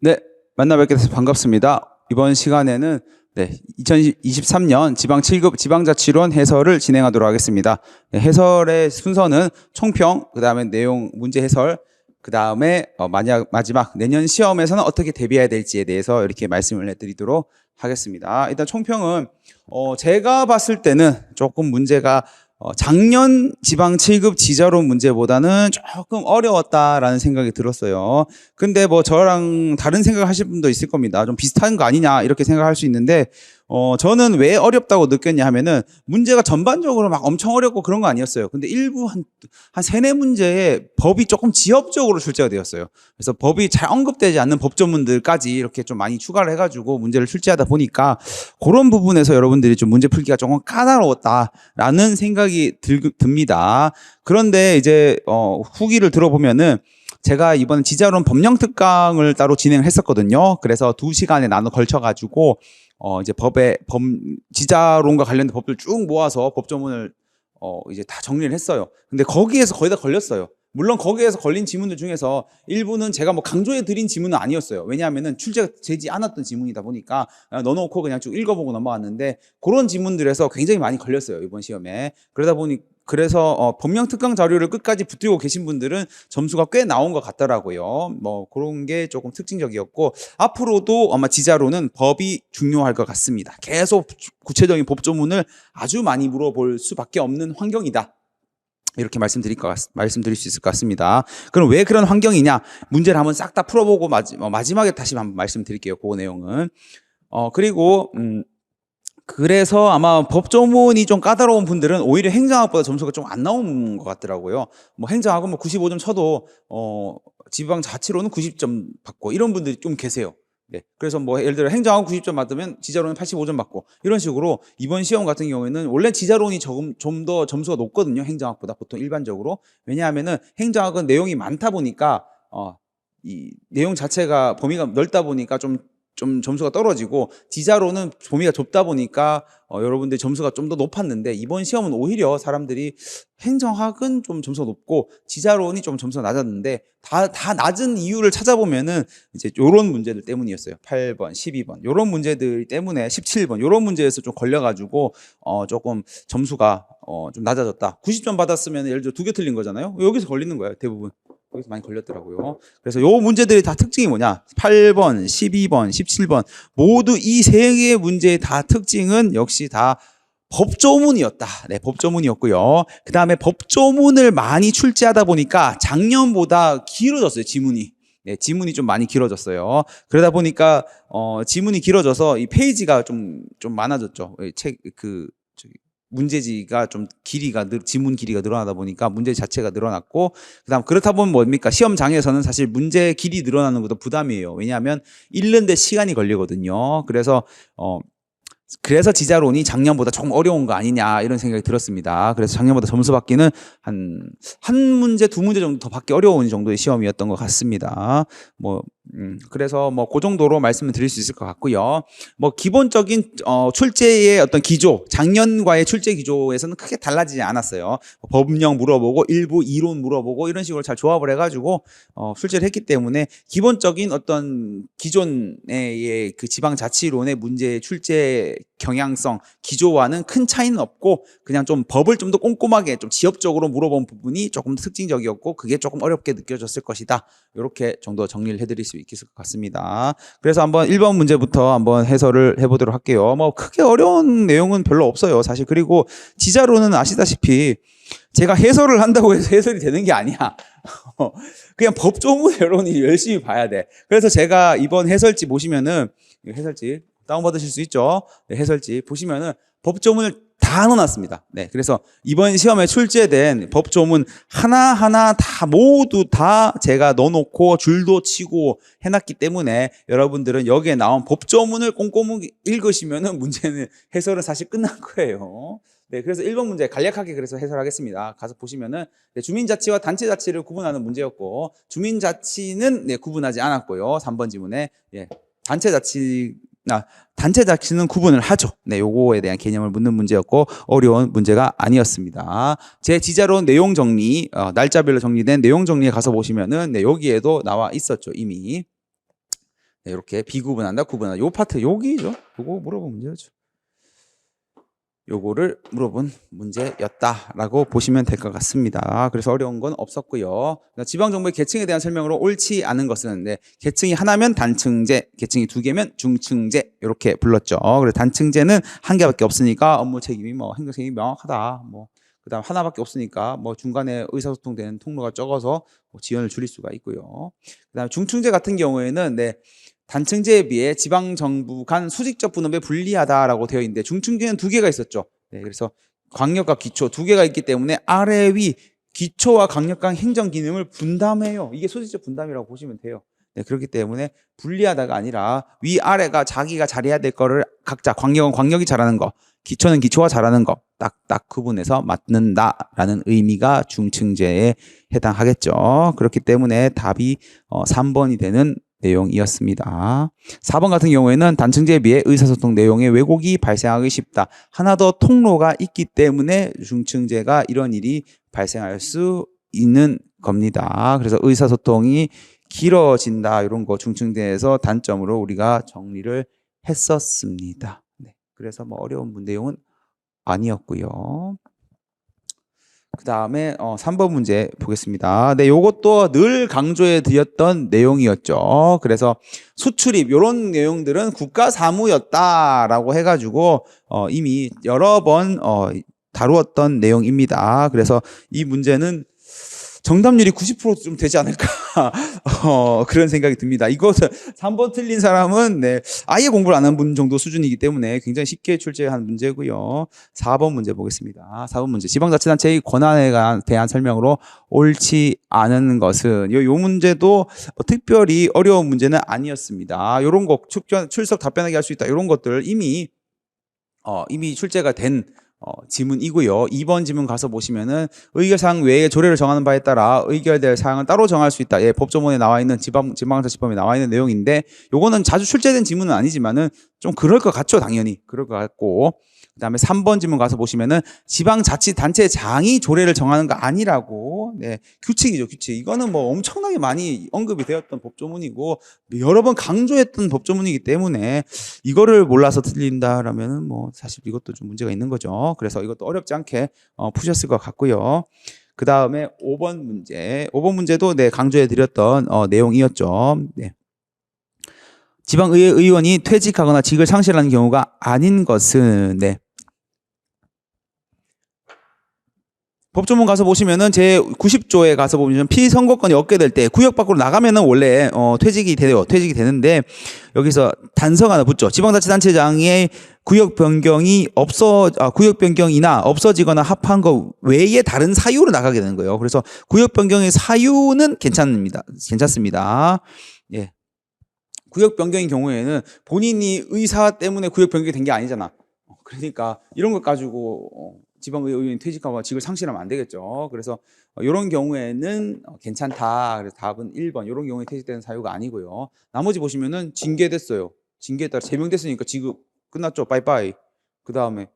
네, 만나 뵙게 돼서 반갑습니다. 이번 시간에는 2023년 지방 7급 지방자치론 해설을 진행하도록 하겠습니다. 네, 해설의 순서는 총평, 그 다음에 내용, 문제 해설, 그 다음에 마지막 내년 시험에서는 어떻게 대비해야 될지에 대해서 이렇게 말씀을 해드리도록 하겠습니다. 일단 총평은 제가 봤을 때는 조금 문제가 작년 지방 7급 지자론 문제보다는 조금 어려웠다라는 생각이 들었어요. 근데 뭐 저랑 다른 생각을 하실 분도 있을 겁니다. 좀 비슷한 거 아니냐 이렇게 생각할 수 있는데 저는 왜 어렵다고 느꼈냐 하면은 문제가 전반적으로 막 엄청 어렵고 그런 거 아니었어요. 근데 일부 한 세네 문제에 법이 조금 지엽적으로 출제가 되었어요. 그래서 법이 잘 언급되지 않는 법조문들까지 이렇게 좀 많이 추가를 해가지고 문제를 출제하다 보니까 그런 부분에서 여러분들이 좀 문제 풀기가 조금 까다로웠다라는 생각이 듭니다. 그런데 이제 후기를 들어보면은 제가 이번 지자론 법령 특강을 따로 진행을 했었거든요. 그래서 2시간에 나눠 걸쳐가지고 이제 지자론과 관련된 법들 쭉 모아서 법조문을 이제 다 정리를 했어요. 근데 거기에서 거의 다 걸렸어요. 물론 거기에서 걸린 지문들 중에서 일부는 제가 뭐 강조해 드린 지문은 아니었어요. 왜냐하면은 출제가 되지 않았던 지문이다 보니까 넣어놓고 그냥 쭉 읽어보고 넘어갔는데 그런 지문들에서 굉장히 많이 걸렸어요. 이번 시험에. 그래서 법령 특강 자료를 끝까지 붙들고 계신 분들은 점수가 꽤 나온 것 같더라고요. 뭐 그런 게 조금 특징적이었고 앞으로도 아마 지자로는 법이 중요할 것 같습니다. 계속 구체적인 법조문을 아주 많이 물어볼 수밖에 없는 환경이다. 이렇게 말씀드릴 수 있을 것 같습니다. 그럼 왜 그런 환경이냐? 문제를 한번 싹 다 풀어보고 마지막에 다시 한번 말씀드릴게요. 그 내용은. 그래서 아마 법조문이 좀 까다로운 분들은 오히려 행정학보다 점수가 좀 안 나오는 것 같더라고요. 뭐 행정학은 뭐 95점 쳐도 지방자치로는 90점 받고 이런 분들이 좀 계세요. 네. 그래서 뭐 예를 들어 행정학은 90점 받으면 지자론은 85점 받고 이런 식으로 이번 시험 같은 경우에는 원래 지자론이 좀 더 점수가 높거든요. 행정학보다 보통 일반적으로. 왜냐하면은 행정학은 내용이 많다 보니까 이 내용 자체가 범위가 넓다 보니까 좀 점수가 떨어지고 지자로는 범위가 좁다 보니까 여러분들 점수가 좀 더 높았는데 이번 시험은 오히려 사람들이 행정학은 좀 점수가 높고 지자론이 좀 점수가 낮았는데 다 낮은 이유를 찾아보면은 이제 요런 문제들 때문이었어요. 8번, 12번 요런 문제들 때문에 17번 요런 문제에서 좀 걸려가지고 조금 점수가 좀 낮아졌다. 90점 받았으면 예를 들어 2개 틀린 거잖아요. 여기서 걸리는 거예요. 대부분. 여기서 많이 걸렸더라고요. 그래서 요 문제들이 다 특징이 뭐냐? 8번, 12번, 17번 모두 이 세 개의 문제의 다 특징은 역시 다 법조문이었다. 네, 법조문이었고요. 그 다음에 법조문을 많이 출제하다 보니까 작년보다 길어졌어요, 지문이. 네, 지문이 좀 많이 길어졌어요. 그러다 보니까 지문이 길어져서 이 페이지가 좀 많아졌죠. 문제지가 좀 지문 길이가 늘어나다 보니까 문제 자체가 늘어났고, 그다음 그렇다 보면 뭡니까? 시험장에서는 사실 문제 길이 늘어나는 것도 부담이에요. 왜냐하면 읽는데 시간이 걸리거든요. 그래서 지자론이 작년보다 조금 어려운 거 아니냐 이런 생각이 들었습니다. 그래서 작년보다 점수 받기는 한 문제, 2문제 정도 더 받기 어려운 정도의 시험이었던 것 같습니다. 그래서 그 정도로 말씀을 드릴 수 있을 것 같고요. 기본적인 출제의 어떤 기조, 작년과의 출제 기조에서는 크게 달라지지 않았어요. 법령 물어보고 일부 이론 물어보고 이런 식으로 잘 조합을 해가지고 출제를 했기 때문에 기본적인 어떤 기존의 그 지방자치론의 문제 출제 경향성, 기조와는 큰 차이는 없고 그냥 좀 법을 좀 더 꼼꼼하게 좀 지엽적으로 물어본 부분이 조금 더 특징적이었고 그게 조금 어렵게 느껴졌을 것이다. 이렇게 정도 정리를 해드릴 수 있을 것 같습니다. 그래서 한번 1번 문제부터 한번 해설을 해보도록 할게요. 크게 어려운 내용은 별로 없어요. 사실. 그리고 지자로는 아시다시피 제가 해설을 한다고 해서 해설이 되는 게 아니야. 그냥 법조문 여론이 열심히 봐야 돼. 그래서 제가 이번 해설지 보시면은 해설지 다운받으실 수 있죠. 네, 해설지 보시면은 법조문을 다 넣어놨습니다. 네, 그래서 이번 시험에 출제된 법조문 하나하나 모두 다 제가 넣어놓고 줄도 치고 해놨기 때문에 여러분들은 여기에 나온 법조문을 꼼꼼히 읽으시면은 문제는 해설은 사실 끝난 거예요. 네, 그래서 1번 문제 간략하게 그래서 해설하겠습니다. 가서 보시면은 주민자치와 단체자치를 구분하는 문제였고 주민자치는 구분하지 않았고요. 3번 지문에 단체자치는 구분을 하죠. 네, 요거에 대한 개념을 묻는 문제였고 어려운 문제가 아니었습니다. 제 지자론 내용 정리, 날짜별로 정리된 내용 정리에 가서 보시면은 여기에도 나와 있었죠, 이미. 네, 이렇게 비구분한다, 구분한다. 요 파트 여기죠. 요거 물어본 문제죠. 요거를 물어본 문제였다라고 보시면 될 것 같습니다. 그래서 어려운 건 없었고요. 지방정부의 계층에 대한 설명으로 옳지 않은 것은 네, 계층이 하나면 단층제, 계층이 두 개면 중층제 이렇게 불렀죠. 그래서 단층제는 한 개밖에 없으니까 업무 책임이 뭐 행정 책임이 명확하다. 뭐 그다음 하나밖에 없으니까 뭐 중간에 의사소통되는 통로가 적어서 뭐 지연을 줄일 수가 있고요. 그다음 중층제 같은 경우에는 네. 단층제에 비해 지방정부 간 수직적 분업에 불리하다라고 되어 있는데 중층제는 두 개가 있었죠. 네, 그래서 광역과 기초 두 개가 있기 때문에 아래 위 기초와 강력 간 행정 기능을 분담해요. 이게 수직적 분담이라고 보시면 돼요. 네, 그렇기 때문에 불리하다가 아니라 위 아래가 자기가 잘해야 될 거를 각자 광역은 광역이 잘하는 거, 기초는 기초가 잘하는 거 딱딱 구분해서 맞는다라는 의미가 중층제에 해당하겠죠. 그렇기 때문에 답이 3번이 되는 내용이었습니다. 4번 같은 경우에는 단층제에 비해 의사소통 내용에 왜곡이 발생하기 쉽다. 하나 더 통로가 있기 때문에 중층제가 이런 일이 발생할 수 있는 겁니다. 그래서 의사소통이 길어진다. 이런 거 중층제에서 단점으로 우리가 정리를 했었습니다. 네. 그래서 뭐 어려운 내용은 아니었고요. 그 다음에 3번 문제 보겠습니다. 네, 요것도 늘 강조해 드렸던 내용이었죠. 그래서 수출입 이런 내용들은 국가 사무였다라고 해가지고 이미 여러 번 다루었던 내용입니다. 그래서 이 문제는 정답률이 90%좀 되지 않을까 그런 생각이 듭니다. 이것은 3번 틀린 사람은 네, 아예 공부를 안 한 분 정도 수준이기 때문에 굉장히 쉽게 출제한 문제고요. 4번 문제 보겠습니다. 4번 문제 지방자치단체의 권한에 대한 설명으로 옳지 않은 것은 요 문제도 특별히 어려운 문제는 아니었습니다. 이런 거 출석 답변하게 할 수 있다. 이런 것들 이미 출제가 된 지문이고요. 2번 지문 가서 보시면은 의결사항 외에 조례를 정하는 바에 따라 의결될 사항은 따로 정할 수 있다. 예, 법조문에 나와 있는 지방자치법에 나와 있는 내용인데 요거는 자주 출제된 지문은 아니지만은 좀 그럴 것 같죠. 당연히 그럴 것 같고 그다음에 3번 지문 가서 보시면은 지방자치단체장이 조례를 정하는 거 아니라고 네, 규칙이죠. 규칙. 이거는 뭐 엄청나게 많이 언급이 되었던 법조문이고 여러 번 강조했던 법조문이기 때문에 이거를 몰라서 틀린다라면은 뭐 사실 이것도 좀 문제가 있는 거죠. 그래서 이것도 어렵지 않게 푸셨을 것 같고요. 그 다음에 5번 문제. 5번 문제도 네, 강조해 드렸던 내용이었죠. 네. 지방의회 의원이 퇴직하거나 직을 상실하는 경우가 아닌 것은 네. 법조문 가서 보시면은 제 90조에 가서 보면 피선거권이 얻게 될 때 구역 밖으로 나가면은 원래 퇴직이 돼요. 퇴직이 되는데 여기서 단서가 하나 붙죠. 지방자치단체장의 구역 변경이나 없어지거나 합한 것 외에 다른 사유로 나가게 되는 거예요. 그래서 구역 변경의 사유는 괜찮습니다. 예. 구역 변경인 경우에는 본인이 의사 때문에 구역 변경이 된 게 아니잖아. 그러니까 이런 것 가지고 지방의원이 퇴직하고 직을 상실하면 안 되겠죠. 그래서 이런 경우에는 괜찮다. 그래서 답은 1번. 이런 경우에 퇴직되는 사유가 아니고요. 나머지 보시면은 징계됐어요. 징계에 따라 제명됐으니까 지급 끝났죠. 빠이빠이. 그 다음에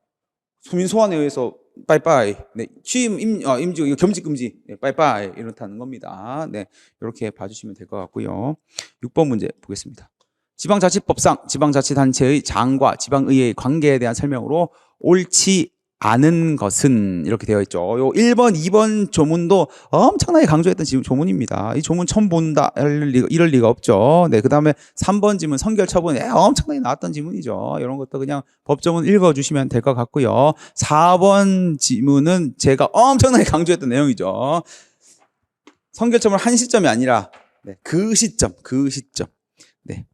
소민 소환에 의해서 빠이빠이. 네, 취임 임직 겸직 금지. 네, 빠이빠이 이렇다는 겁니다. 네, 이렇게 봐주시면 될 것 같고요. 6번 문제 보겠습니다. 지방자치법상 지방자치단체의 장과 지방의회의 관계에 대한 설명으로 옳지 않은 것은 이렇게 되어 있죠. 요 1번, 2번 조문도 엄청나게 강조했던 조문입니다. 이 조문 처음 본다 이럴 리가 없죠. 네, 그 다음에 3번 지문 선결 처분에 엄청나게 나왔던 지문이죠. 이런 것도 그냥 법조문 읽어주시면 될 것 같고요. 4번 지문은 제가 엄청나게 강조했던 내용이죠. 선결 처분 한 시점이 아니라 네, 그 시점. 네,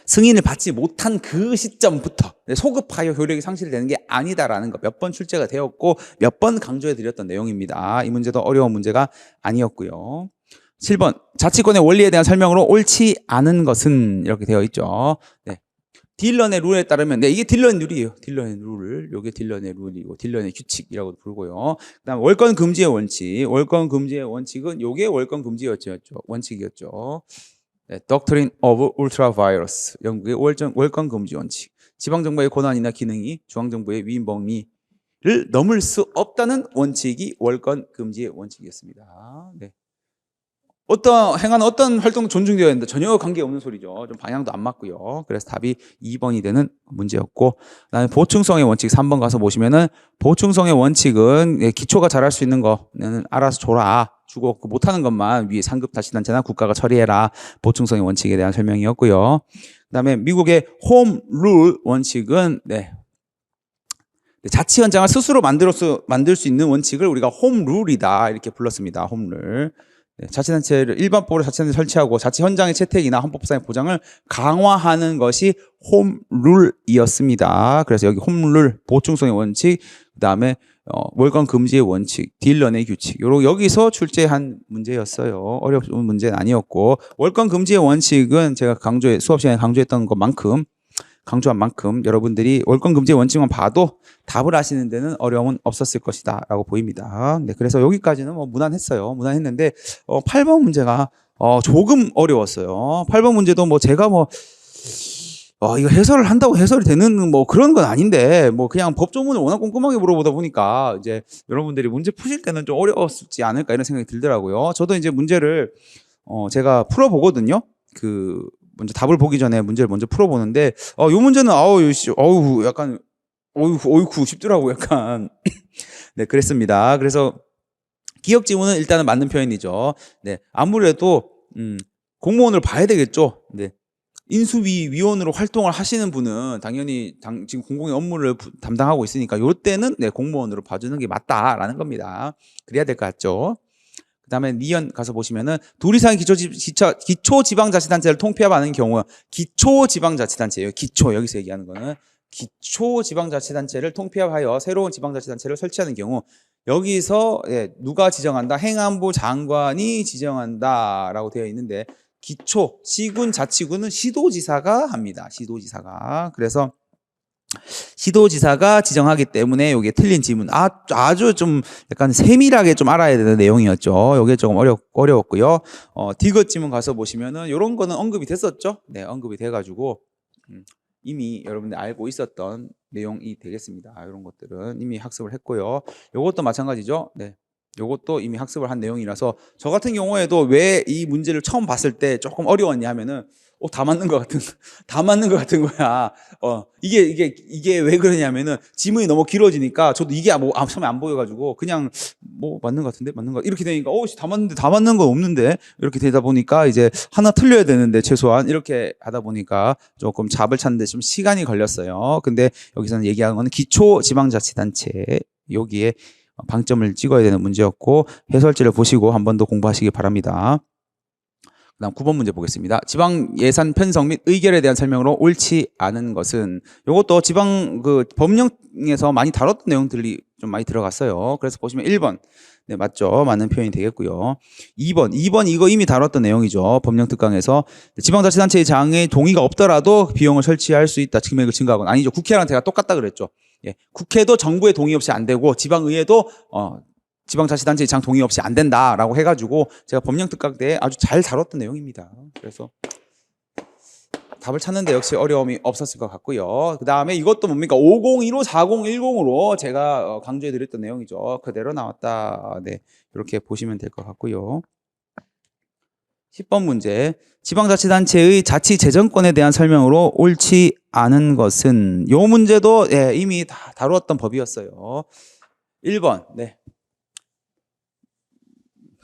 승인을 받지 못한 그 시점부터 소급하여 효력이 상실되는 게 아니다라는 거 몇 번 출제가 되었고 몇 번 강조해 드렸던 내용입니다. 이 문제도 어려운 문제가 아니었고요. 7번 자치권의 원리에 대한 설명으로 옳지 않은 것은 이렇게 되어 있죠. 네. 딜런의 룰에 따르면 이게 딜런의 룰이에요. 딜런의 룰. 요게 딜런의 룰이고 딜런의 규칙이라고 부르고요. 그다음 월권 금지의 원칙. 월권 금지의 원칙은 요게 월권 금지였죠. 원칙이었죠. 네, Doctrine of Ultravirus, 영국의 월권 금지 원칙. 지방정부의 권한이나 기능이 중앙정부의 위임 범위를 넘을 수 없다는 원칙이 월권 금지의 원칙이었습니다. 네. 행하는 어떤 활동 존중되어야 된다. 전혀 관계없는 소리죠. 좀 방향도 안 맞고요. 그래서 답이 2번이 되는 문제였고, 그다음에 보충성의 원칙 3번 가서 보시면은 보충성의 원칙은 기초가 잘할 수 있는 거는 알아서 줘라. 주고 못하는 것만 위에 상급 자치단체나 국가가 처리해라. 보충성의 원칙에 대한 설명이었고요. 그다음에 미국의 홈룰 원칙은 자치 현장을 스스로 만들 수 있는 원칙을 우리가 홈룰이다 이렇게 불렀습니다. 홈룰. 자치단체를 일반법으로 자치단체 설치하고 자치 현장의 채택이나 헌법상의 보장을 강화하는 것이 홈룰이었습니다. 그래서 여기 홈룰, 보충성의 원칙, 그다음에 월권 금지의 원칙, 딜런의 규칙, 여기서 출제한 문제였어요. 어려운 문제는 아니었고, 월권 금지의 원칙은 제가 수업 시간에 강조한 만큼 여러분들이 월권 금지의 원칙만 봐도 답을 하시는 데는 어려움은 없었을 것이다 라고 보입니다. 그래서 여기까지는 무난했어요. 무난했는데 8번 문제가 조금 어려웠어요. 8번 문제도 제가 이거 해설을 한다고 해설이 되는 그런 건 아닌데 그냥 법조문을 워낙 꼼꼼하게 물어보다 보니까 이제 여러분들이 문제 푸실 때는 좀 어려웠지 않을까 이런 생각이 들더라고요. 저도 이제 문제를 제가 풀어보거든요. 먼저 답을 보기 전에 문제를 먼저 풀어보는데, 이 문제는, 약간, 어이쿠, 쉽더라고, 약간. 네, 그랬습니다. 그래서, 기억 지문은 일단은 맞는 표현이죠. 네, 아무래도, 공무원을 봐야 되겠죠. 네. 인수위원으로 활동을 하시는 분은 당연히 지금 공공의 업무를 담당하고 있으니까, 요때는 공무원으로 봐주는 게 맞다라는 겁니다. 그래야 될 것 같죠. 그다음에 니언 가서 보시면은 둘 이상의 기초지방자치단체를 통폐합하는 경우 기초지방자치단체예요. 여기서 얘기하는 거는 기초지방자치단체를 통폐합하여 새로운 지방자치단체를 설치하는 경우 여기서 누가 지정한다? 행안부 장관이 지정한다라고 되어 있는데 시군 자치구는 시도지사가 합니다. 시도지사가. 그래서 시도지사가 지정하기 때문에 이게 틀린 지문 아주 좀 약간 세밀하게 좀 알아야 되는 내용이었죠. 이게 조금 어려웠고요. 디귿 지문 가서 보시면은 이런 거는 언급이 됐었죠. 네, 언급이 돼가지고 이미 여러분들 알고 있었던 내용이 되겠습니다. 이런 것들은 이미 학습을 했고요. 이것도 마찬가지죠. 네. 요것도 이미 학습을 한 내용이라서 저 같은 경우에도 왜 이 문제를 처음 봤을 때 조금 어려웠냐 하면은 다 맞는 것 같은 거야. 이게 왜 그러냐면은 지문이 너무 길어지니까 저도 이게 처음에 안 보여가지고 그냥 맞는 것 같은데? 이렇게 되니까 다 맞는데 다 맞는 건 없는데? 이렇게 되다 보니까 이제 하나 틀려야 되는데 최소한 이렇게 하다 보니까 조금 잡을 찾는데 좀 시간이 걸렸어요. 근데 여기서는 얘기하는 거는 기초지방자치단체 여기에 방점을 찍어야 되는 문제였고 해설지를 보시고 한 번 더 공부하시기 바랍니다. 그다음 9번 문제 보겠습니다. 지방 예산 편성 및 의결에 대한 설명으로 옳지 않은 것은 이것도 지방 법령에서 많이 다뤘던 내용들이 좀 많이 들어갔어요. 그래서 보시면 1번 네, 맞죠. 맞는 표현이 되겠고요. 2번 이거 이미 다뤘던 내용이죠. 법령 특강에서 지방자치단체의 장의 동의가 없더라도 비용을 설치할 수 있다. 금액을 증가하거나 아니죠. 국회랑 제가 똑같다 그랬죠. 예, 국회도 정부의 동의 없이 안 되고 지방의회도 지방자치단체의 장 동의 없이 안 된다라고 해가지고 제가 법령 특강 때 아주 잘 다뤘던 내용입니다. 그래서 답을 찾는데 역시 어려움이 없었을 것 같고요. 그 다음에 이것도 뭡니까? 501호 4010으로 제가 강조해드렸던 내용이죠. 그대로 나왔다. 네, 이렇게 보시면 될 것 같고요. 10번 문제. 지방자치단체의 자치재정권에 대한 설명으로 옳지 않은 것은 이 문제도 이미 다 다루었던 법이었어요. 1번. 네.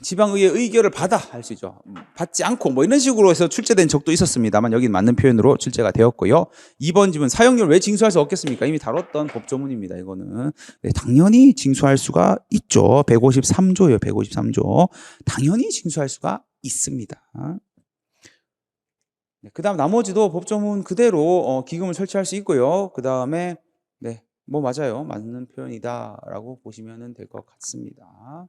지방의회 의결을 받아 할 수 있죠. 받지 않고 이런 식으로 해서 출제된 적도 있었습니다만 여기는 맞는 표현으로 출제가 되었고요. 2번 질문 사용료를 왜 징수할 수 없겠습니까? 이미 다뤘던 법조문입니다. 이거는 당연히 징수할 수가 있죠. 153조예요. 153조. 당연히 징수할 수가 있습니다. 그 다음 나머지도 법조문 그대로 기금을 설치할 수 있고요. 그 다음에 맞아요. 맞는 표현이다 라고 보시면 될 것 같습니다.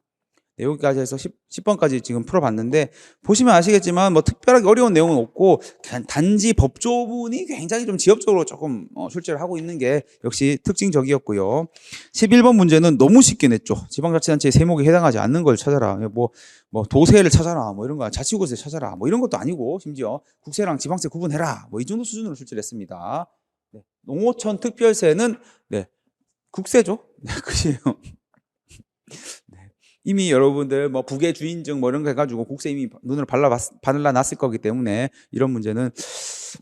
여기까지 해서 10번까지 지금 풀어봤는데 보시면 아시겠지만 특별하게 어려운 내용은 없고 단지 법조문이 굉장히 좀 지엽적으로 조금 출제를 하고 있는 게 역시 특징적이었고요. 11번 문제는 너무 쉽게 냈죠. 지방자치단체의 세목에 해당하지 않는 걸 찾아라. 도세를 찾아라. 이런 거 자치구세 찾아라. 이런 것도 아니고 심지어 국세랑 지방세 구분해라. 이 정도 수준으로 출제를 했습니다. 농어촌 특별세는 국세죠. 그죠. 이미 여러분들 뭐 북의 주인증 뭐 이런 거 해가지고 국세 이미 눈을 발라놨을 거기 때문에 이런 문제는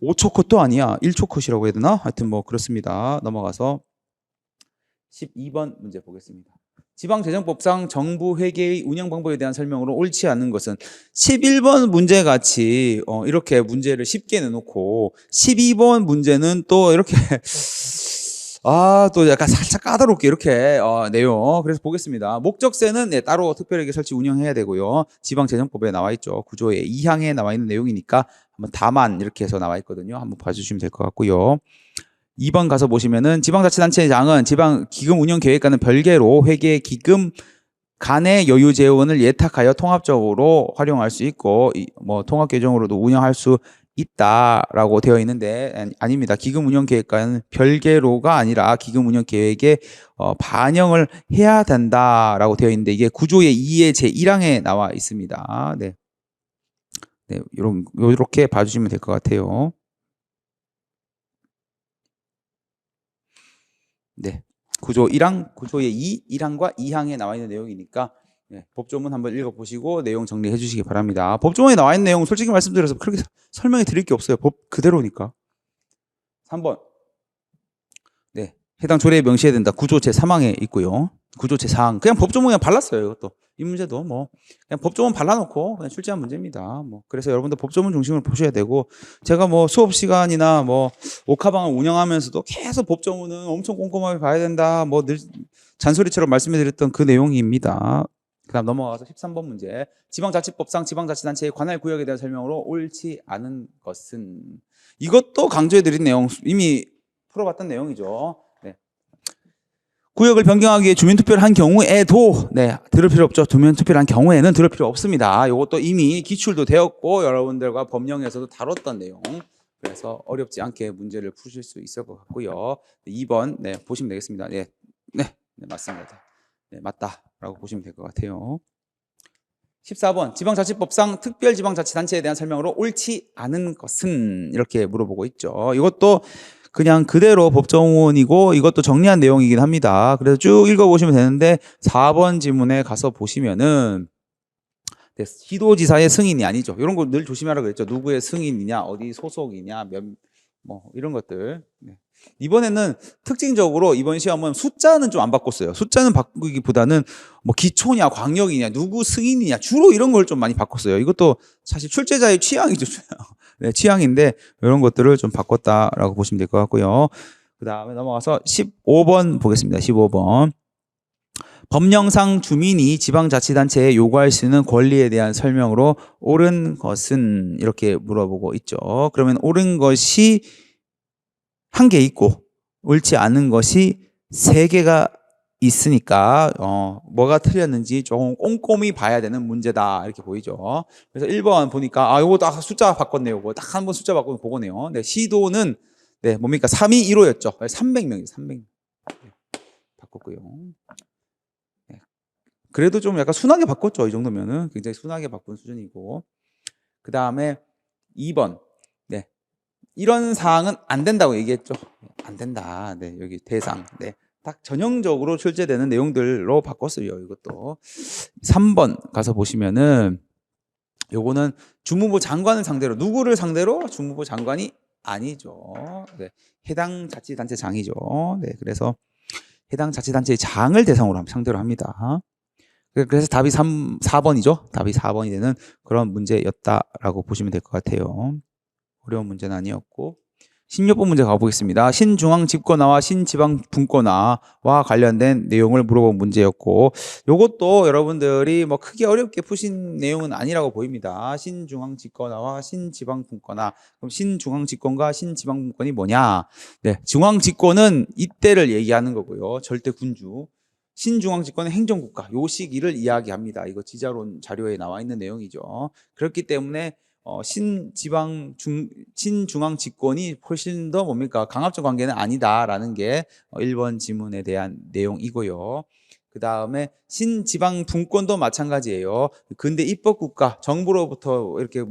5초 컷도 아니야. 1초 컷이라고 해야 되나? 하여튼 뭐 그렇습니다. 넘어가서 12번 문제 보겠습니다. 지방재정법상 정부 회계의 운영 방법에 대한 설명으로 옳지 않은 것은 11번 문제 같이 이렇게 문제를 쉽게 내놓고 12번 문제는 또 이렇게 또 약간 살짝 까다롭게 이렇게 내요. 그래서 보겠습니다. 목적세는 따로 특별하게 설치 운영해야 되고요. 지방재정법에 나와 있죠. 구조의 2항에 나와 있는 내용이니까 한번 다만 이렇게 해서 나와 있거든요. 한번 봐주시면 될 것 같고요. 2번 가서 보시면은 지방자치단체장은 지방기금 운영계획과는 별개로 회계기금 간의 여유 재원을 예탁하여 통합적으로 활용할 수 있고 뭐 통합계정으로도 운영할 수 있다라고 되어 있는데 아닙니다. 기금 운영 계획과는 별개로가 아니라 기금 운영 계획에 반영을 해야 된다라고 되어 있는데 이게 구조의 2의 제1항에 나와 있습니다. 네. 네, 요렇게 봐주시면 될 것 같아요. 네. 구조 1항, 구조의 1항과 2항에 나와 있는 내용이니까 네, 법조문 한번 읽어보시고 내용 정리해 주시기 바랍니다. 법조문에 나와 있는 내용 솔직히 말씀드려서 그렇게 설명해 드릴 게 없어요. 법 그대로니까. 3번. 네. 해당 조례에 명시해야 된다. 구조 제3항에 있고요. 구조 제4항. 그냥 법조문에 발랐어요. 이것도. 이 문제도 뭐 그냥 법조문 발라놓고 그냥 출제한 문제입니다. 뭐 그래서 여러분들 법조문 중심으로 보셔야 되고 제가 뭐 수업 시간이나 뭐 옥하방을 운영하면서도 계속 법조문은 엄청 꼼꼼하게 봐야 된다. 뭐 늘 잔소리처럼 말씀해드렸던 그 내용입니다. 그다음 넘어가서 13번 문제. 지방자치법상 지방자치단체의 관할 구역에 대한 설명으로 옳지 않은 것은 이것도 강조해드린 내용 이미 풀어봤던 내용이죠. 네. 구역을 변경하기 위해 주민투표를 한 경우에도 들을 필요 없죠. 주민투표를 한 경우에는 들을 필요 없습니다. 이것도 이미 기출도 되었고 여러분들과 법령에서도 다뤘던 내용. 그래서 어렵지 않게 문제를 푸실 수 있을 것 같고요. 2번 보시면 되겠습니다. 네, 맞습니다. 네, 맞다라고 보시면 될 것 같아요. 14번 지방자치법상 특별지방자치단체에 대한 설명으로 옳지 않은 것은 이렇게 물어보고 있죠. 이것도 그냥 그대로 법조문이고 이것도 정리한 내용이긴 합니다. 그래서 쭉 읽어보시면 되는데 4번 지문에 가서 보시면은 시도지사의 승인이 아니죠. 이런 거 늘 조심하라고 그랬죠. 누구의 승인이냐, 어디 소속이냐, 뭐 이런 것들. 네. 이번에는 특징적으로 이번 시험은 숫자는 좀 안 바꿨어요. 숫자는 바꾸기보다는 뭐 기초냐, 광역이냐, 누구 승인이냐, 주로 이런 걸 좀 많이 바꿨어요. 이것도 사실 출제자의 취향이죠. 네, 취향인데 이런 것들을 좀 바꿨다라고 보시면 될 것 같고요. 그 다음에 넘어가서 15번 보겠습니다. 15번. 법령상 주민이 지방자치단체에 요구할 수 있는 권리에 대한 설명으로 옳은 것은 이렇게 물어보고 있죠. 그러면 옳은 것이 한 개 있고 옳지 않은 것이 3개가 있으니까 뭐가 틀렸는지 조금 꼼꼼히 봐야 되는 문제다 이렇게 보이죠. 그래서 1번 보니까 이거 딱 숫자 바꿨네요. 딱 한 번 숫자 바꾸면 그거네요. 네, 시도는 뭡니까 321호였죠. 300명이죠. 300명 바꿨고요. 네. 그래도 좀 약간 순하게 바꿨죠. 이 정도면은 굉장히 순하게 바꾼 수준이고 그 다음에 2번 이런 사항은 안 된다고 얘기했죠. 안 된다. 여기 대상. 딱 전형적으로 출제되는 내용들로 바꿨어요. 이것도. 3번 가서 보시면은 요거는 주무부 장관을 상대로 누구를 상대로? 주무부 장관이 아니죠. 해당 자치단체장이죠. 그래서 해당 자치단체의 장을 대상으로 상대로 합니다. 그래서 답이 4번이죠. 답이 4번이 되는 그런 문제였다라고 보시면 될 것 같아요. 어려운 문제는 아니었고 16번 문제 가보겠습니다. 신중앙집권화와 신지방분권화와 관련된 내용을 물어본 문제였고 이것도 여러분들이 뭐 크게 어렵게 푸신 내용은 아니라고 보입니다. 신중앙집권화와 신지방분권화. 그럼 신중앙집권과 신지방분권이 뭐냐? 중앙집권은 이때를 얘기하는 거고요. 절대군주. 신중앙집권은 행정국가, 요 시기를 이야기합니다. 이거 지자론 자료에 나와 있는 내용이죠. 그렇기 때문에 신중앙 집권이 훨씬 더 강압적 관계는 아니다라는 게 1번 지문에 대한 내용이고요. 그 다음에 신지방 분권도 마찬가지예요. 근대 입법국가 정부로부터 이렇게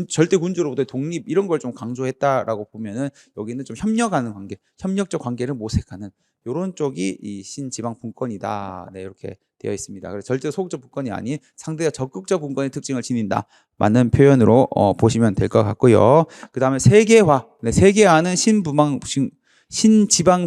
절대 군주로부터 독립 이런 걸 좀 강조했다라고 보면은 여기는 좀 협력하는 관계, 협력적 관계를 모색하는 요런 쪽이 이 신지방분권이다. 네, 이렇게 되어 있습니다. 그래서 절대 소극적 분권이 아닌 상대가 적극적 분권의 특징을 지닌다. 맞는 표현으로 보시면 될 것 같고요. 그 다음에 세계화. 네, 세계화는 신지방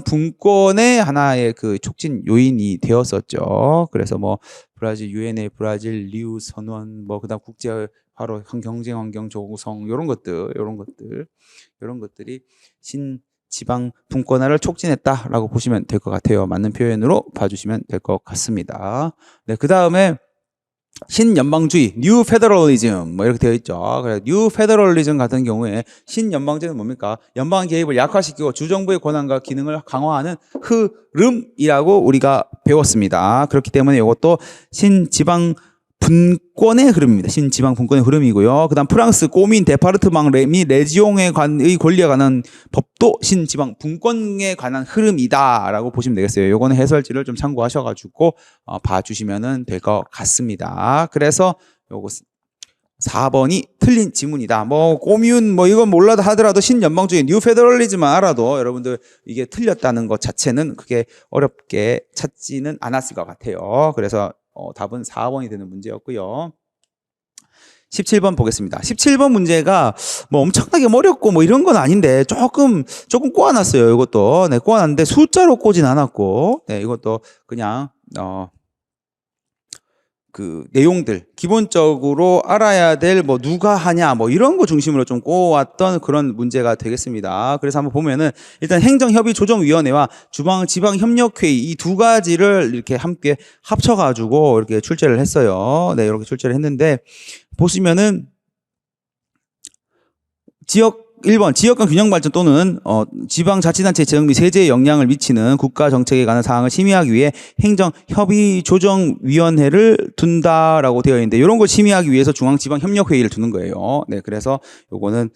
분권의 하나의 그 촉진 요인이 되었었죠. 그래서 뭐 브라질 유엔의 브라질 리우 선언, 뭐 그다음 국제화로 경쟁 환경 조성 이런 것들이 신지방 분권화를 촉진했다라고 보시면 될 것 같아요. 맞는 표현으로 봐주시면 될 것 같습니다. 네, 그 다음에 신연방주의, 뉴 페더럴리즘 뭐 이렇게 되어 있죠. 그래서 뉴 페더럴리즘 같은 경우에 신연방주의는 뭡니까? 연방 개입을 약화시키고 주정부의 권한과 기능을 강화하는 흐름이라고 우리가 배웠습니다. 그렇기 때문에 이것도 신지방 분권의 흐름입니다. 신지방 분권의 흐름이고요. 그다음 프랑스 꼬민 데파르트망 및 레지옹의 권리에 관한 법도 신지방 분권에 관한 흐름이다라고 보시면 되겠어요. 요거는 해설지를 좀 참고하셔가지고 봐주시면 될 것 같습니다. 그래서 요거 4번이 틀린 지문이다. 뭐 꼬미운 뭐 이건 몰라도 하더라도 신연방주의 뉴 페더럴리즘만 알아도 여러분들 이게 틀렸다는 것 자체는 그게 어렵게 찾지는 않았을 것 같아요. 그래서 답은 4번이 되는 문제였고요. 17번 보겠습니다. 17번 문제가 뭐 엄청나게 어렵고 뭐 이런 건 아닌데 조금 꼬아놨어요. 이것도. 네, 꼬아놨는데 숫자로 꼬진 않았고, 네, 이것도 그냥, 그 내용들 기본적으로 알아야 될 뭐 누가 하냐 뭐 이런 거 중심으로 좀 꼬았던 그런 문제가 되겠습니다. 그래서 한번 보면은 일단 행정협의조정위원회와 지방협력회의 이 두 가지를 이렇게 함께 합쳐가지고 이렇게 출제를 했어요. 네, 이렇게 출제를 했는데 보시면은 1번 지역 간 균형 발전 또는 지방자치단체 재정 및 세제에 영향을 미치는 국가 정책에 관한 사항을 심의하기 위해 행정협의조정위원회를 둔다라고 되어 있는데 이런 걸 심의하기 위해서 중앙지방협력회의를 두는 거예요. 네, 그래서 요거는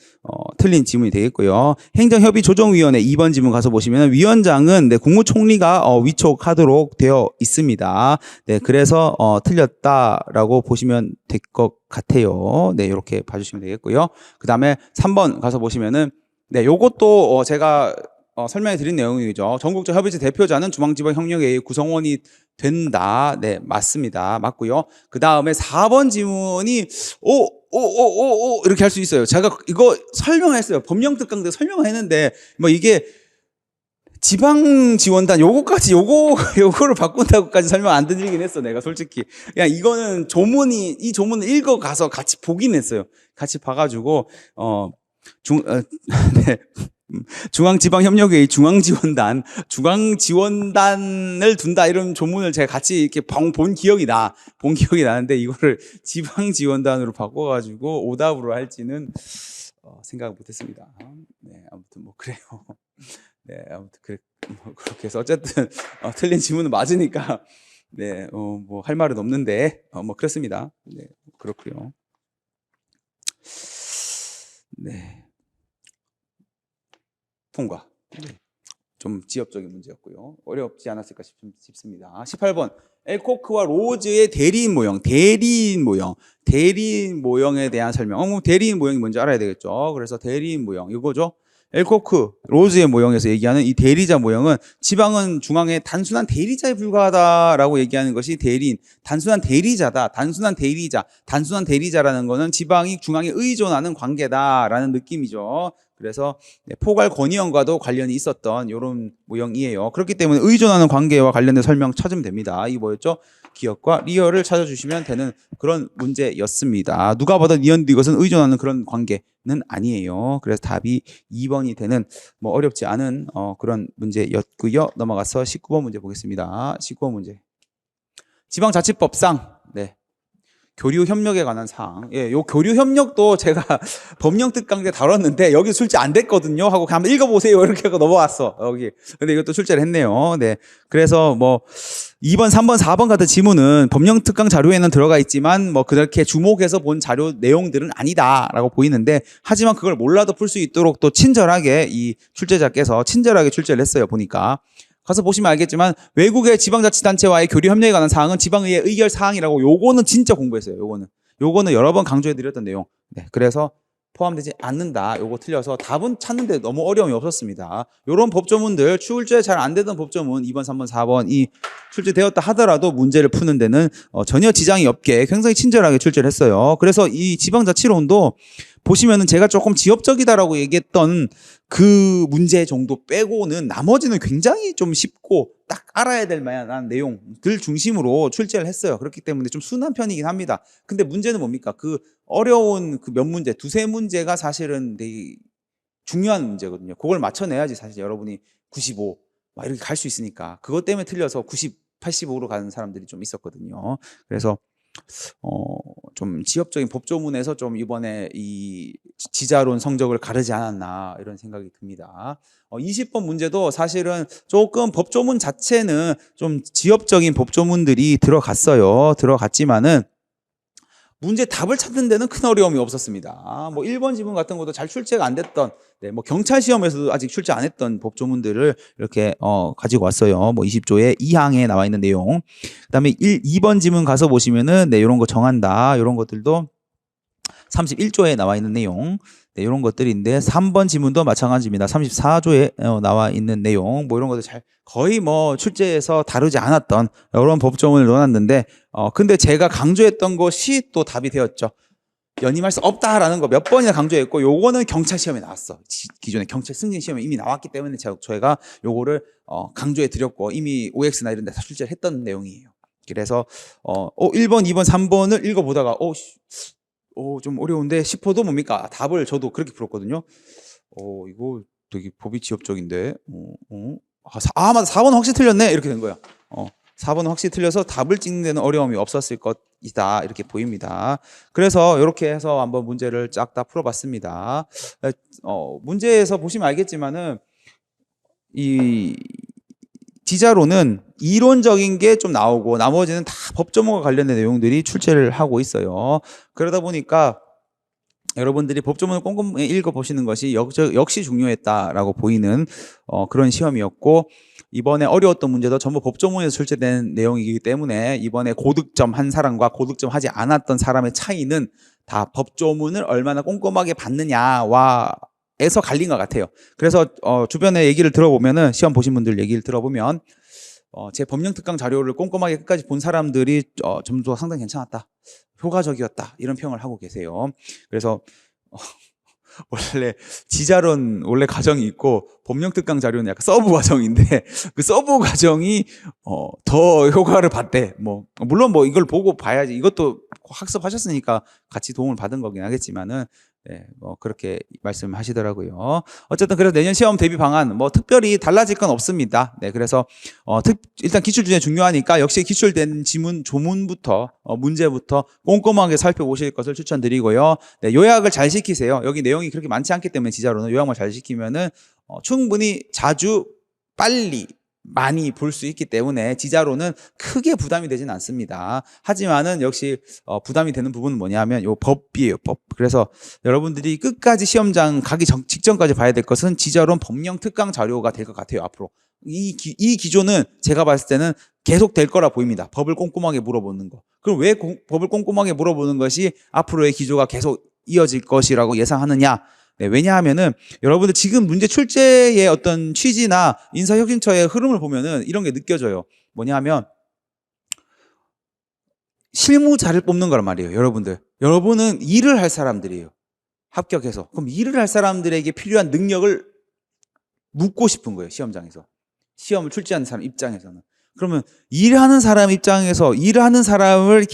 틀린 지문이 되겠고요. 행정협의조정위원회 2번 지문 가서 보시면 위원장은 네, 국무총리가 위촉하도록 되어 있습니다. 네, 그래서 틀렸다라고 보시면 될 것 같아요. 네, 이렇게 봐주시면 되겠고요. 그 다음에 3번 가서 보시면은, 네, 요것도 제가 설명해 드린 내용이죠. 전국적 협의체 대표자는 중앙지방협력회의 구성원이 된다. 네, 맞습니다. 맞고요. 그 다음에 4번 지문이 이렇게 할 수 있어요. 제가 이거 설명했어요. 법령특강 때 설명했는데 뭐 이게 지방지원단 요거를 바꾼다고까지 설명 안 드리긴 했어. 내가 솔직히 그냥 이거는 이 조문을 읽어가서 같이 보긴 했어요. 같이 봐가지고 네. 중앙지방협력회의 중앙지원단을 둔다 이런 조문을 제가 같이 이렇게 본 기억이 나는데 이거를 지방지원단으로 바꿔가지고 오답으로 할지는 생각 못했습니다. 네, 아무튼 뭐 그래요. 네, 아무튼 그렇게 해서 어쨌든 틀린 지문은 맞으니까 네, 뭐 할 말은 없는데 뭐 그렇습니다. 네, 그렇고요. 네, 통과. 네. 좀 지엽적인 문제였고요. 어렵지 않았을까 싶습니다. 18번 엘코크와 로즈의 대리인 모형에 대한 설명. 대리인 모형이 뭔지 알아야 되겠죠. 그래서 대리인 모형 이거죠. 엘코크, 로즈의 모형에서 얘기하는 이 대리자 모형은 지방은 중앙의 단순한 대리자에 불과하다라고 얘기하는 것이 대리인, 단순한 대리자라는 거는 지방이 중앙에 의존하는 관계다라는 느낌이죠. 그래서 포괄 권위원과도 관련이 있었던 이런 모형이에요. 그렇기 때문에 의존하는 관계와 관련된 설명 찾으면 됩니다. 이 뭐였죠? 기업과 리얼을 찾아주시면 되는 그런 문제였습니다. 누가 봐도 니언도 이것은 의존하는 그런 관계는 아니에요. 그래서 답이 2번이 되는 뭐 어렵지 않은 그런 문제였고요. 넘어가서 19번 문제 보겠습니다. 19번 문제. 지방자치법상 네. 교류 협력에 관한 사항. 예, 요 교류 협력도 제가 법령 특강 때 다뤘는데 여기 출제 안 됐거든요. 하고 한번 읽어보세요. 이렇게 하고 넘어왔어. 여기. 근데 이것도 출제를 했네요. 네. 그래서 뭐 2번, 3번, 4번 같은 지문은 법령 특강 자료에는 들어가 있지만 뭐 그렇게 주목해서 본 자료 내용들은 아니다라고 보이는데 하지만 그걸 몰라도 풀 수 있도록 또 친절하게 이 출제자께서 친절하게 출제를 했어요. 보니까. 가서 보시면 알겠지만 외국의 지방자치단체와의 교류 협력에 관한 사항은 지방의회 의결 사항이라고 요거는 진짜 공부했어요. 요거는 여러 번 강조해 드렸던 내용. 네, 그래서 포함되지 않는다. 요거 틀려서 답은 찾는데 너무 어려움이 없었습니다. 요런 법조문들 출제 잘 안 되던 법조문 2번, 3번, 4번이 출제되었다 하더라도 문제를 푸는 데는 전혀 지장이 없게 굉장히 친절하게 출제를 했어요. 그래서 이 지방자치론도 보시면은 제가 조금 지엽적이다라고 얘기했던 그 문제 정도 빼고는 나머지는 굉장히 좀 쉽고 딱 알아야 될 만한 내용들 중심으로 출제를 했어요. 그렇기 때문에 좀 순한 편이긴 합니다. 근데 문제는 뭡니까? 그 어려운 그 몇 문제, 두세 문제가 사실은 되게 중요한 문제거든요. 그걸 맞춰내야지 사실 여러분이 95 막 이렇게 갈 수 있으니까. 그것 때문에 틀려서 90, 85로 가는 사람들이 좀 있었거든요. 그래서 좀 지엽적인 법조문에서 좀 이번에 이 지자론 성적을 가르지 않았나 이런 생각이 듭니다. 20번 문제도 사실은 조금 법조문 자체는 좀 지엽적인 법조문들이 들어갔지만은 문제 답을 찾는 데는 큰 어려움이 없었습니다. 뭐 1번 지문 같은 것도 잘 출제가 안 됐던, 뭐 경찰 시험에서도 아직 출제 안 했던 법조문들을 이렇게 가지고 왔어요. 뭐 20조의 2항에 나와 있는 내용. 그다음에 2번 지문 가서 보시면은 이런 거 정한다. 이런 것들도 31조에 나와 있는 내용. 이런 것들인데 3번 지문도 마찬가지입니다. 34조에 나와 있는 내용. 뭐 이런 것들 거의 뭐 출제에서 다루지 않았던 이런 법조문을 넣어놨는데 근데 제가 강조했던 것이 또 답이 되었죠. 연임할 수 없다라는 거 몇 번이나 강조했고 요거는 경찰 시험에 나왔어. 기존에 경찰 승진 시험에 이미 나왔기 때문에 저희가 요거를 강조해 드렸고 이미 OX나 이런 데서 출제를 했던 내용이에요. 그래서 1번, 2번, 3번을 읽어보다가 좀 어려운데 싶어도 뭡니까? 답을 저도 그렇게 풀었거든요. 이거 되게 법이 지엽적인데. 맞아. 4번은 확실히 틀렸네. 이렇게 된 거야. 4번은 확실히 틀려서 답을 찍는 데는 어려움이 없었을 것이다. 이렇게 보입니다. 그래서 이렇게 해서 한번 문제를 쫙 다 풀어봤습니다. 문제에서 보시면 알겠지만은 이 지자로는 이론적인 게 좀 나오고 나머지는 다 법조문과 관련된 내용들이 출제를 하고 있어요. 그러다 보니까 여러분들이 법조문을 꼼꼼히 읽어보시는 것이 역시 중요했다라고 보이는 그런 시험이었고 이번에 어려웠던 문제도 전부 법조문에서 출제된 내용이기 때문에 이번에 고득점 한 사람과 고득점 하지 않았던 사람의 차이는 다 법조문을 얼마나 꼼꼼하게 봤느냐와 에서 갈린 것 같아요. 그래서 주변에 얘기를 들어보면은 시험 보신 분들 얘기를 들어보면 제 법령 특강 자료를 꼼꼼하게 끝까지 본 사람들이 점수가 상당히 괜찮았다, 효과적이었다 이런 평을 하고 계세요. 그래서 원래 지자론 원래 과정이 있고 법령 특강 자료는 약간 서브 과정인데 그 서브 과정이 더 효과를 봤대. 물론 이걸 보고 봐야지. 이것도 학습하셨으니까 같이 도움을 받은 거긴 하겠지만은 그렇게 말씀하시더라고요. 어쨌든 그래서 내년 시험 대비 방안 특별히 달라질 건 없습니다. 그래서 일단 기출 중에 중요하니까 역시 기출된 지문 조문부터 문제부터 꼼꼼하게 살펴보실 것을 추천드리고요. 요약을 잘 시키세요. 여기 내용이 그렇게 많지 않기 때문에 지자로는 요약만 잘 시키면은 충분히 자주 빨리 많이 볼 수 있기 때문에 지자로는 크게 부담이 되진 않습니다. 하지만은 역시 부담이 되는 부분은 뭐냐면 요 법이에요, 법. 그래서 여러분들이 끝까지 시험장 가기 직전까지 봐야 될 것은 지자론 법령 특강 자료가 될 것 같아요, 앞으로. 이 기조는 제가 봤을 때는 계속 될 거라 보입니다. 법을 꼼꼼하게 물어보는 거. 그럼 왜 법을 꼼꼼하게 물어보는 것이 앞으로의 기조가 계속 이어질 것이라고 예상하느냐? 왜냐하면은 여러분들 지금 문제 출제의 어떤 취지나 인사혁신처의 흐름을 보면은 이런 게 느껴져요. 뭐냐면 실무자를 뽑는 거란 말이에요. 여러분은 일을 할 사람들이에요. 합격해서. 그럼 일을 할 사람들에게 필요한 능력을 묻고 싶은 거예요. 시험장에서. 시험을 출제하는 사람 입장에서는. 그러면 일하는 사람 입장에서 일하는 사람을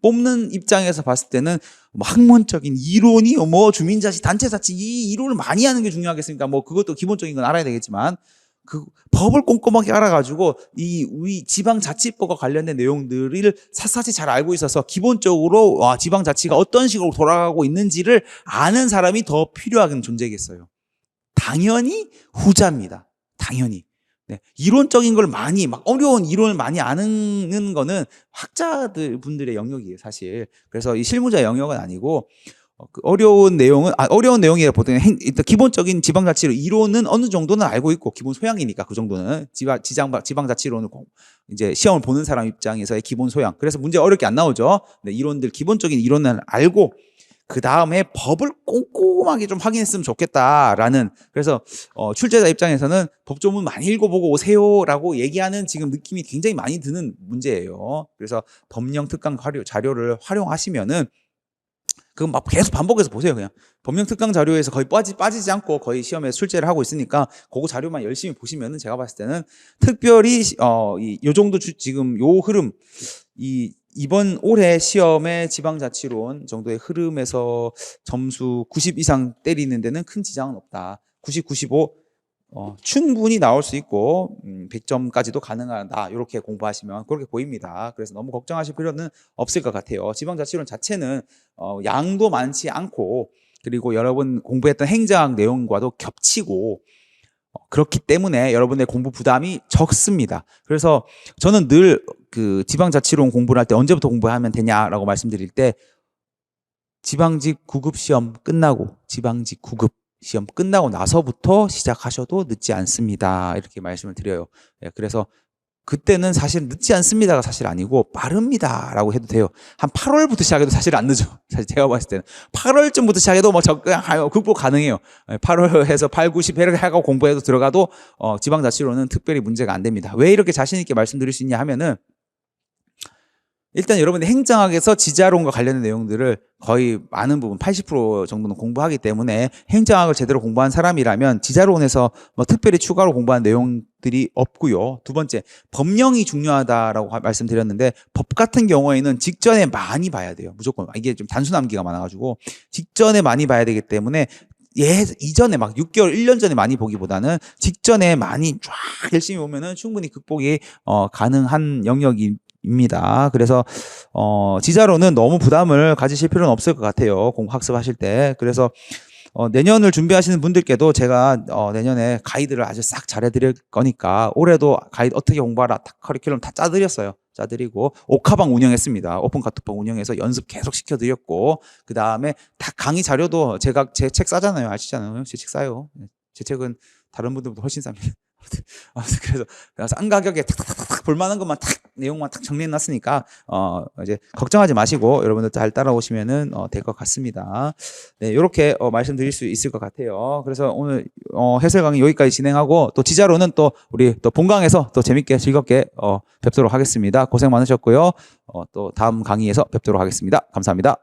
뽑는 입장에서 봤을 때는 학문적인 이론이 주민자치, 단체자치 이 이론을 많이 하는 게 중요하겠습니까? 그것도 기본적인 건 알아야 되겠지만 그 법을 꼼꼼하게 알아가지고 우리 지방자치법과 관련된 내용들을 샅샅이 잘 알고 있어서 기본적으로 지방자치가 어떤 식으로 돌아가고 있는지를 아는 사람이 더 필요한 존재겠어요. 당연히 후자입니다. 당연히. 이론적인 걸 어려운 이론을 많이 아는 거는 학자들 분들의 영역이에요, 사실. 그래서 이 실무자 영역은 아니고, 어려운 내용이 보통 일단 기본적인 지방자치로 이론은 어느 정도는 알고 있고, 기본 소양이니까 그 정도는. 지방자치론을 이제 시험을 보는 사람 입장에서의 기본 소양. 그래서 문제 어렵게 안 나오죠. 이론들, 기본적인 이론은 알고, 그 다음에 법을 꼼꼼하게 좀 확인했으면 좋겠다라는, 그래서 출제자 입장에서는 법조문 많이 읽어보고 오세요라고 얘기하는 지금 느낌이 굉장히 많이 드는 문제예요. 그래서 법령 특강 자료를 활용하시면은 그건 막 계속 반복해서 보세요. 그냥 법령 특강 자료에서 거의 빠지지 않고 거의 시험에서 출제를 하고 있으니까 그거 자료만 열심히 보시면은 제가 봤을 때는 특별히 요 정도 지금 요 흐름, 이번 올해 시험의 지방자치론 정도의 흐름에서 점수 90 이상 때리는 데는 큰 지장은 없다. 90, 95 충분히 나올 수 있고 100점까지도 가능하다. 이렇게 공부하시면 그렇게 보입니다. 그래서 너무 걱정하실 필요는 없을 것 같아요. 지방자치론 자체는 양도 많지 않고, 그리고 여러분 공부했던 행정학 내용과도 겹치고, 그렇기 때문에 여러분의 공부 부담이 적습니다. 그래서 저는 늘 그 지방자치론 공부를 할 때 언제부터 공부하면 되냐라고 말씀드릴 때, 지방직 9급 시험 끝나고, 지방직 9급 시험 끝나고 나서부터 시작하셔도 늦지 않습니다. 이렇게 말씀을 드려요. 그래서 그때는 사실 늦지 않습니다가 사실 아니고 빠릅니다라고 해도 돼요. 한 8월부터 시작해도 사실 안 늦어. 사실 제가 봤을 때는 8월쯤부터 시작해도 뭐 극복 가능해요. 8월에서 8, 90 이렇게 하고 공부해도 들어가도 지방자치로는 특별히 문제가 안 됩니다. 왜 이렇게 자신 있게 말씀드릴 수 있냐 하면은, 일단 여러분이 행정학에서 지자론과 관련된 내용들을 거의 많은 부분 80% 정도는 공부하기 때문에 행정학을 제대로 공부한 사람이라면 지자론에서 뭐 특별히 추가로 공부한 내용들이 없고요. 두 번째, 법령이 중요하다라고 말씀드렸는데, 법 같은 경우에는 직전에 많이 봐야 돼요. 무조건. 이게 좀 단순 암기가 많아가지고 직전에 많이 봐야 되기 때문에, 이전에 막 6개월, 1년 전에 많이 보기보다는 직전에 많이 쫙 열심히 보면은 충분히 극복이 가능한 영역입니다. 그래서 지자로는 너무 부담을 가지실 필요는 없을 것 같아요. 학습하실 때. 그래서 내년을 준비하시는 분들께도 제가 내년에 가이드를 아주 싹 잘해드릴 거니까, 올해도 가이드 어떻게 공부하라 다 커리큘럼 다 짜드렸어요. 짜드리고 옥하방 운영했습니다. 오픈 카톡방 운영해서 연습 계속 시켜드렸고, 그 다음에 다 강의 자료도 제가 제 책 싸잖아요. 아시잖아요. 제 책 싸요. 제 책은 다른 분들보다 훨씬 쌉니다. 그래서 싼 가격에 탁탁탁탁 볼만한 것만 탁 내용만 탁 정리해 놨으니까 이제 걱정하지 마시고 여러분들 잘 따라오시면은 될 것 같습니다. 네, 이렇게 말씀드릴 수 있을 것 같아요. 그래서 오늘 해설 강의 여기까지 진행하고, 또 지자로는 또 우리 또 본강에서 또 재밌게 즐겁게 뵙도록 하겠습니다. 고생 많으셨고요. 또 다음 강의에서 뵙도록 하겠습니다. 감사합니다.